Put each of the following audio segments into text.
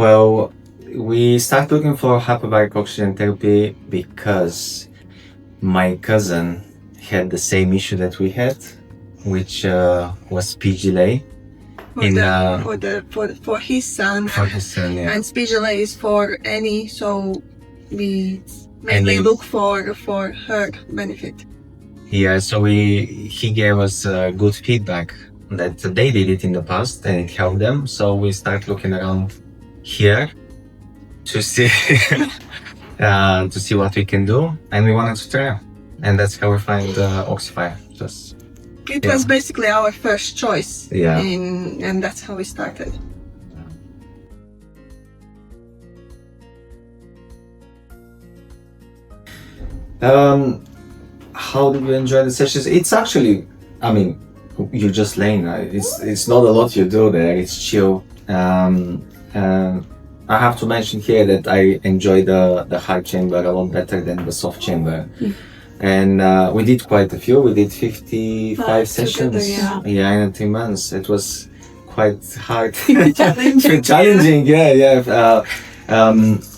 Well, we started looking for hyperbaric oxygen therapy because my cousin had the same issue that we had, which was speech delay. For his son. For his son, yeah. And speech delay is for any, so we mainly look for her benefit. Yeah, so he gave us good feedback that they did it in the past and it helped them. So we start looking around here to see to see what we can do, and we wanted to try, and that's how we find Oxify. It was basically our first choice, yeah, and that's how we started. How did you enjoy the sessions? It's actually, I mean, you're just laying. It's not a lot you do there. It's chill. I have to mention here that I enjoy the hard chamber a lot better than the soft chamber. And we did quite a few. We did 55 sessions. Yeah, in 3 months. It was quite hard. Challenging. Yeah.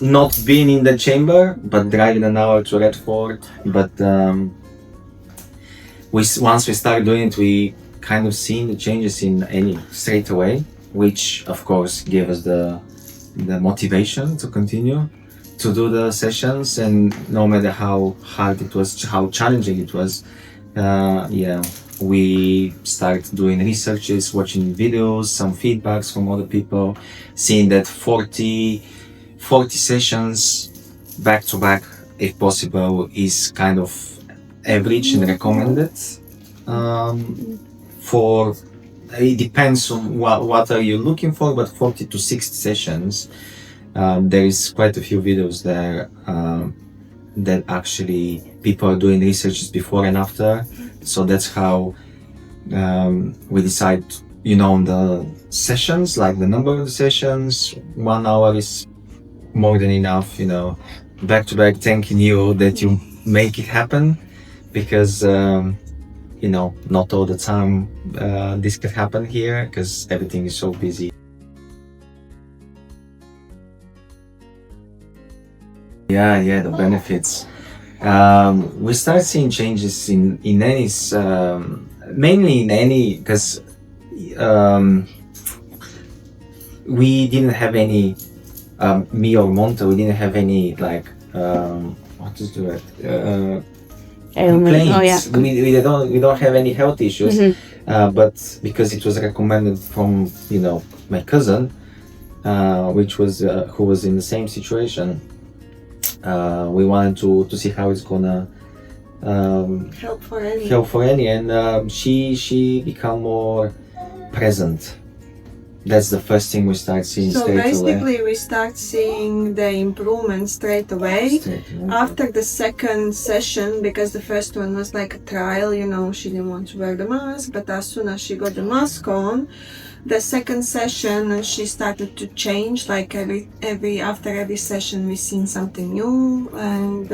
Not being in the chamber, but driving an hour to Redford. But once we started doing it, we kind of seen the changes in Annie straight away, which of course gave us the motivation to continue to do the sessions. And no matter how hard it was, how challenging it was, we started doing researches, watching videos, some feedbacks from other people, seeing that 40 sessions back to back, if possible, is kind of average and recommended. It depends on what are you looking for, but 40 to 60 sessions. There is quite a few videos there that actually people are doing researches before and after. So that's how we decide, on the sessions, like the number of the sessions. 1 hour is more than enough, back to back, thanking you that you make it happen, because not all the time this could happen here because everything is so busy. Yeah, the benefits. We start seeing changes in Annie's, mainly in Annie, because we didn't have any, me or Monta, we didn't have any what is it? Complaints. We don't have any health issues, but because it was recommended from my cousin, which was who was in the same situation, we wanted to see how it's gonna help for Annie, and she become more present. That's the first thing we start seeing straight away. So basically we start seeing the improvement straight away. After the second session, because the first one was like a trial, she didn't want to wear the mask, but as soon as she got the mask on, the second session she started to change, like after every session we seen something new, and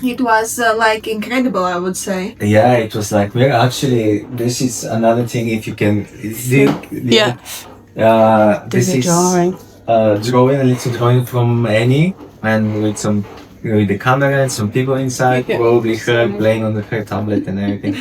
it was incredible, I would say. Yeah, it was like, this is another thing, if you can this is drawing. A little drawing from Annie, and with the camera and some people inside, probably her playing on her tablet and everything.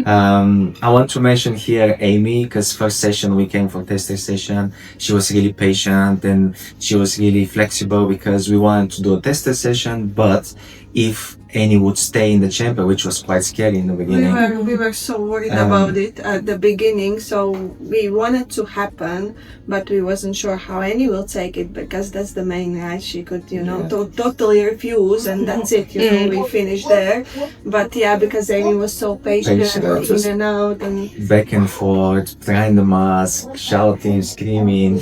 I want to mention here Amy, because first session we came for tester session. She was really patient and she was really flexible, because we wanted to do a tester session, but if Annie would stay in the chamber, which was quite scary in the beginning. We were so worried about it at the beginning, so we wanted to happen, but we wasn't sure how Annie will take it, because that's the main, right? She could, totally refuse, and that's it, we finished there. But because Amy was so patient in and out, and back and forth, trying the mask, shouting, screaming.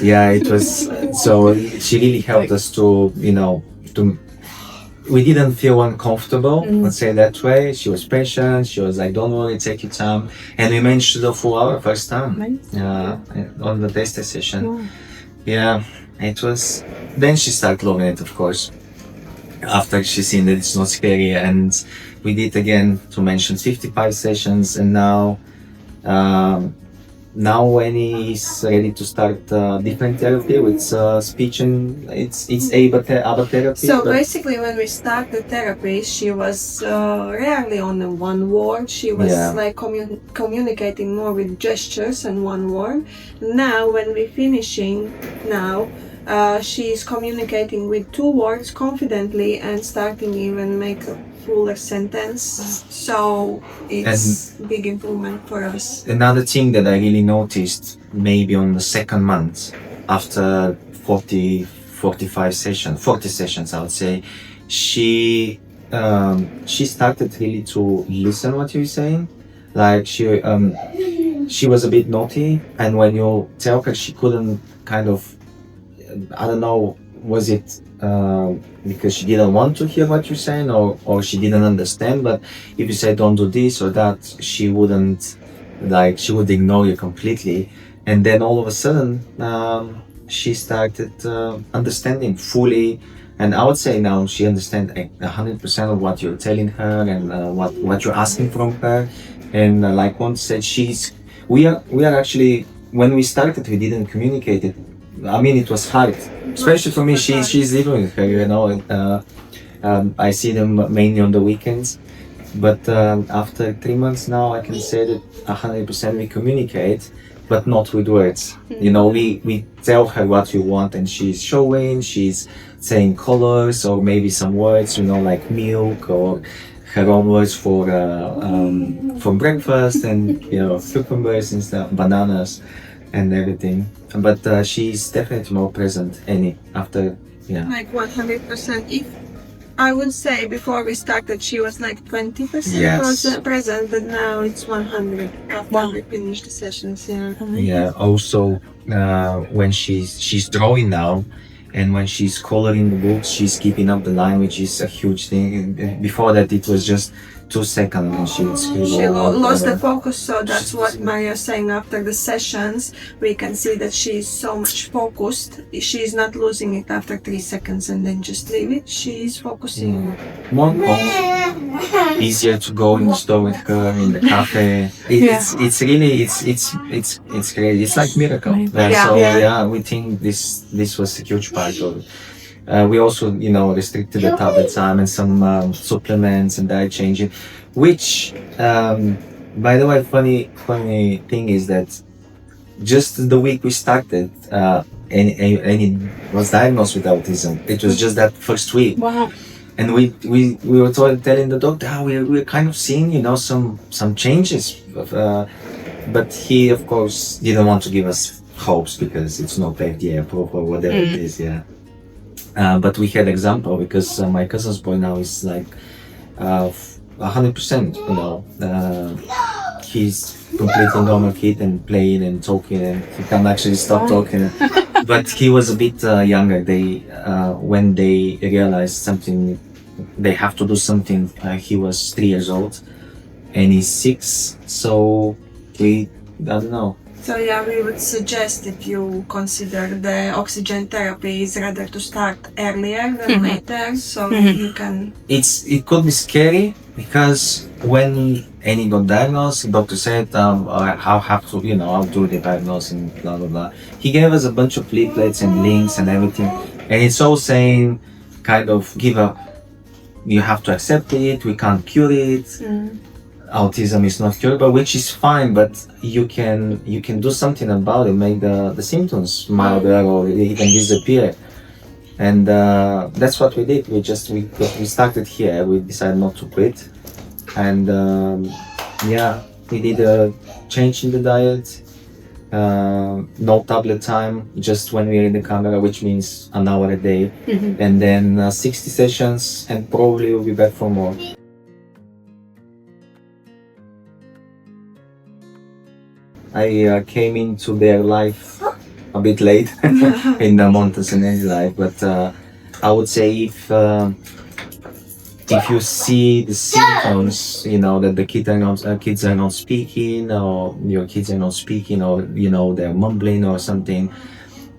It was, so she really helped us to we didn't feel uncomfortable, let's say that way. She was patient, she was like, don't worry, take your time. And we managed to do a full hour first time on the tester session. It was, then she started loving it, of course, after she seen that it's not scary. And we did, again, to mention, 55 sessions, and now now Annie is ready to start different therapy with speech and it's ABA therapy. So basically, when we started therapy, she was rarely on the one word. She was like communicating more with gestures and one word. Now, when we're finishing now, she's communicating with 2 words confidently and starting even make a fuller sentence. So it's big improvement for us. Another thing that I really noticed, maybe on the second month, after 40 sessions, I would say, she started really to listen what you're saying. Like she was a bit naughty, and when you tell her, she couldn't kind of, I don't know, was it because she didn't want to hear what you're saying, or she didn't understand, but if you say don't do this or that, she wouldn't, like, she would ignore you completely. And then all of a sudden she started understanding fully, and I would say now she understands 100% of what you're telling her and what you're asking from her. And like one said, we are actually, when we started, we didn't communicate it. I mean, it was hard, especially for me. She's living with her, you know. I see them mainly on the weekends, but after 3 months now, I can say that 100% we communicate, but not with words. You know, we tell her what we want, and she's showing, she's saying colors or maybe some words, you know, like milk, or her own words for breakfast, and you know, cucumbers and stuff, bananas and everything. But she's definitely more present, Annie, after, yeah. Like 100%. If I would say before we started, she was like 20% present, but now it's 100 after we finish the sessions. Yeah. Yeah. Also, when she's drawing now, and when she's coloring the books, she's keeping up the line, which is a huge thing. Before that, it was just 2 seconds and she would scribble. She lost the focus, so that's what Maria's saying. After the sessions, we can see that she's so much focused. She's not losing it after 3 seconds and then just leave it. She's focusing. More calm, easier to go in the store with her, in the cafe. It's really it's great. It's like miracle. So we think this was a huge part of it. We also, you know, restricted the tablet time and some supplements and diet changing, which, by the way, funny thing is that just the week we started, Annie was diagnosed with autism. It was just that first week. Wow. And we were telling the doctor, we're kind of seeing, you know, some changes, but he, of course, didn't want to give us hopes because it's not FDA approved or whatever it is. Yeah. But we had example because my cousin's boy now is like 100%, you know. He's completely normal kid and playing and talking, and he can't actually stop talking. But he was a bit younger. They when they realized something, they have to do something. He was 3 years old, and he's 6. So I don't know. So yeah, we would suggest, if you consider the oxygen therapy, is rather to start earlier than later, so you can. It could be scary because when Annie got diagnosed, the doctor said, I'll have to, you know, I'll do the diagnosis and blah blah blah. He gave us a bunch of leaflets and links and everything, and it's all saying, kind of, give up. You have to accept it. We can't cure it. Autism is not curable, which is fine, but you can do something about it, make the symptoms milder or even disappear. And that's what we did. We started here. We decided not to quit, and we did a change in the diet. No tablet time, just when we're in the camera, which means an hour a day, and then 60 sessions, and probably we'll be back for more. I came into their life a bit late in the Montessori life, but I would say if you see the symptoms, you know, that the kids are not speaking, or your kids are not speaking, or you know, they're mumbling or something,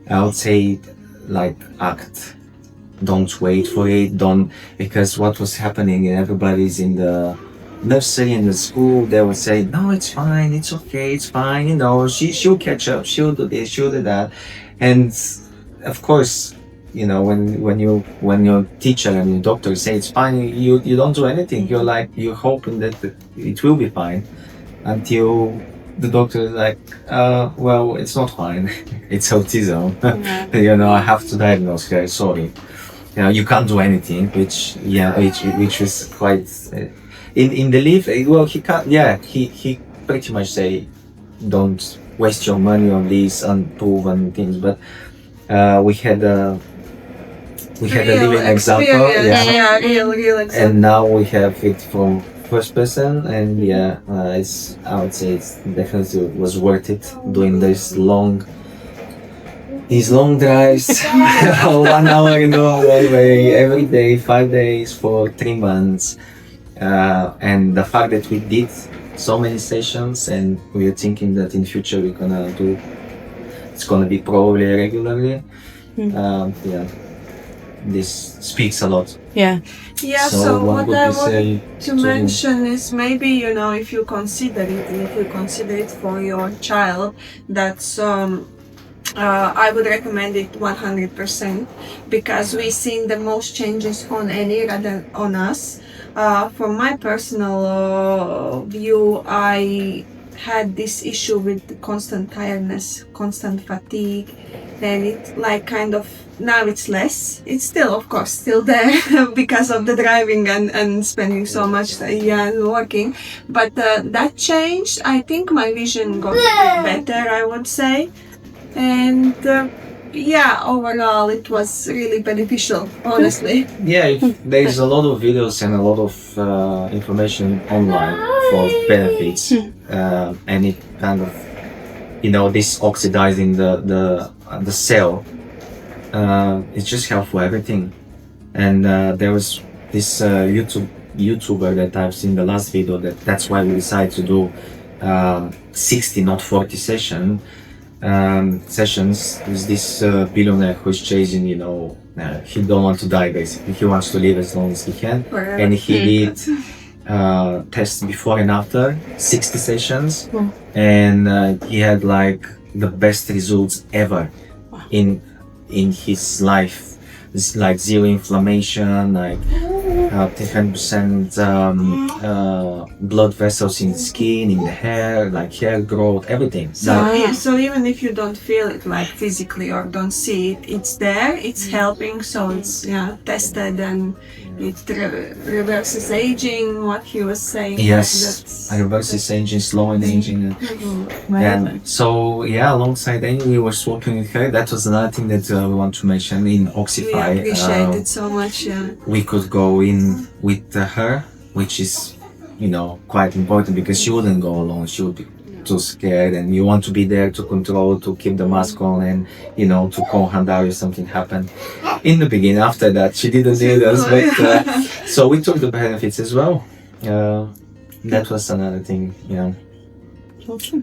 I would say, like, act. Don't wait for it. Don't, because what was happening, everybody's in the nursery and the school, they would say, no, it's fine, it's okay, it's fine, you know, she'll catch up, she'll do this, she'll do that. And of course, you know, when your teacher and your doctor say it's fine, you don't do anything. You're like, you're hoping that it will be fine until the doctor is like, well, it's not fine. It's autism. Yeah. You know, I have to diagnose her, sorry. You know, you can't do anything, which was quite, in the leave, well, he can't, yeah, he pretty much say, don't waste your money on these unproven things, but we had a living example, yeah, real example. and now we have it from first person, and I would say it's definitely was worth it doing these long drives, 1 hour in the one way every day, 5 days for 3 months, and the fact that we did so many sessions, and we are thinking that in future we're gonna do, it's gonna be probably regularly. This speaks a lot. Yeah, so what I say want to mention is maybe, you know, if you consider it for your child, that's I would recommend it 100%, because we've seen the most changes on Annie rather on us. From my personal view, I had this issue with constant tiredness, constant fatigue, and it like kind of, now it's less. It's still, of course, still there because of the driving and spending so much working. But that changed. I think my vision got better, I would say. And overall it was really beneficial, honestly. Yeah, there's a lot of videos and a lot of information online for benefits, and it kind of, you know, this oxidizing the cell, it's just helpful everything. And there was this YouTuber that I've seen the last video, that's why we decided to do 60 not 40 sessions. There's this billionaire who's chasing, you know, he don't want to die basically, he wants to live as long as he can. Forever. And he did tests before and after 60 sessions, and he had like the best results ever in his life. It's like zero inflammation, like 10% blood vessels in the skin, in the hair, like hair growth, everything. So even if you don't feel it like physically or don't see it, it's there, it's helping, so it's tested, and it reverses aging, what he was saying. Yes, reverses aging, slowing aging. And so alongside Amy, we were swapping with her. That was another thing that we want to mention in Oxify. We appreciate it so much. We could go in with her, which is, you know, quite important, because she wouldn't go alone. She would be too scared, and you want to be there to control, to keep the mask on, and, you know, to call Handa if something happened. In the beginning, after that, she didn't need us, but so we took the benefits as well. That was another thing, yeah. Awesome.